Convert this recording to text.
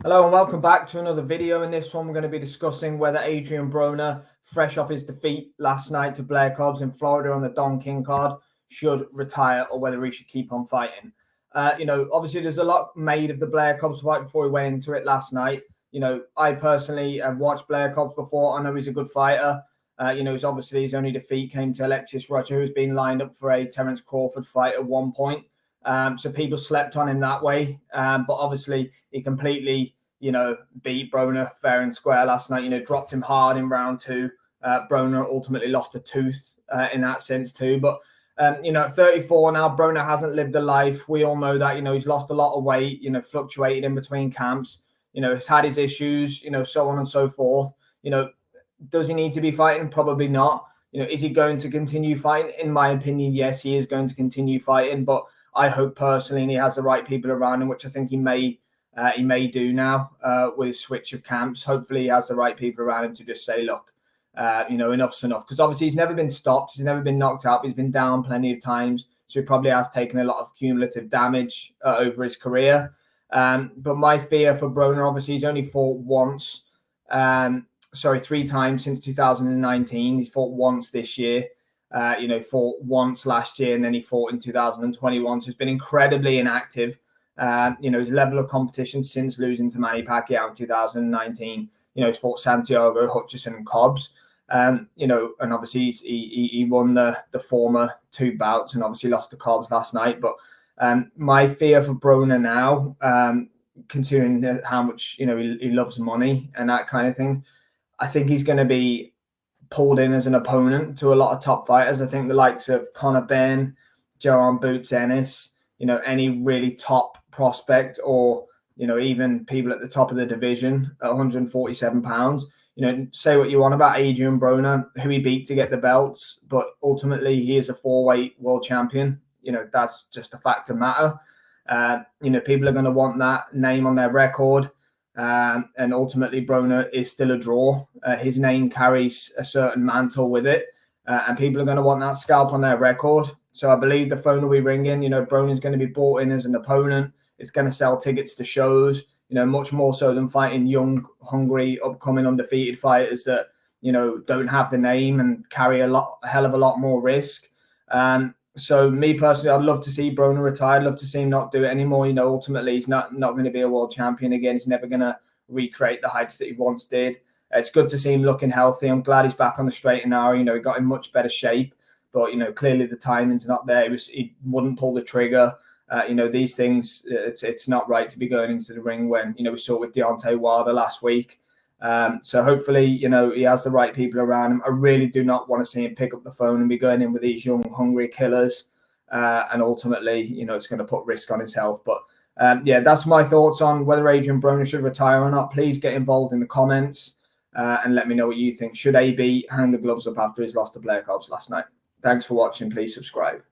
Hello and welcome back to another video. In this one, we're going to be discussing whether Adrien Broner, fresh off his defeat last night to Blair Cobbs in Florida on the Don King card, should retire or whether he should keep on fighting. Obviously there's a lot made of the Blair Cobbs fight before we went into it last night. I personally have watched Blair Cobbs before. I know he's a good fighter. He's obviously his only defeat came to Alexis Roger, who's been lined up for a Terence Crawford fight at one point. So people slept on him that way. But obviously he completely, beat Broner fair and square last night, dropped him hard in round two. Broner ultimately lost a tooth in that sense too. But, 34 now, Broner hasn't lived a life. We all know that, he's lost a lot of weight, fluctuated in between camps, he's had his issues, so on and so forth. Does he need to be fighting? Probably not. Is he going to continue fighting? In my opinion, yes, he is going to continue fighting, but I hope personally, and he has the right people around him, which I think he may do now with his switch of camps. Hopefully, he has the right people around him to just say, look, enough's enough. Because obviously, he's never been stopped. He's never been knocked out. He's been down plenty of times. So he probably has taken a lot of cumulative damage over his career. But my fear for Broner, obviously, he's only fought once. Three times since 2019. He's fought once this year. Fought once last year, and then he fought in 2021. So he's been incredibly inactive. His level of competition since losing to Manny Pacquiao in 2019, he's fought Santiago, Hutchison, and Cobbs. And obviously he won the former two bouts and obviously lost to Cobbs last night. But my fear for Broner now, considering how much, he loves money and that kind of thing, I think he's going to be pulled in as an opponent to a lot of top fighters. I think the likes of Conor Benn, Joanne Boots Ennis, any really top prospect, or even people at the top of the division at 147 pounds. Say what you want about Adrien Broner, who he beat to get the belts, but ultimately he is a 4-weight world champion. That's just a fact of matter. People are going to want that name on their record. And ultimately, Broner is still a draw. His name carries a certain mantle with it, and people are going to want that scalp on their record. So I believe the phone will be ringing. Broner's going to be bought in as an opponent. It's going to sell tickets to shows, much more so than fighting young, hungry, upcoming, undefeated fighters that, don't have the name and carry a hell of a lot more risk. So me personally, I'd love to see Broner retire. I'd love to see him not do it anymore. Ultimately, he's not going to be a world champion again. He's never going to recreate the heights that he once did. It's good to see him looking healthy. I'm glad he's back on the straight and narrow. He got in much better shape. But, clearly the timing's not there. He wouldn't pull the trigger. These things, it's not right to be going into the ring when, we saw it with Deontay Wilder last week. So hopefully, he has the right people around him. I really do not want to see him pick up the phone and be going in with these young, hungry killers. And ultimately, it's going to put risk on his health. But that's my thoughts on whether Adrien Broner should retire or not. Please get involved in the comments and let me know what you think. Should AB hang the gloves up after his loss to Blair Cobbs last night? Thanks for watching. Please subscribe.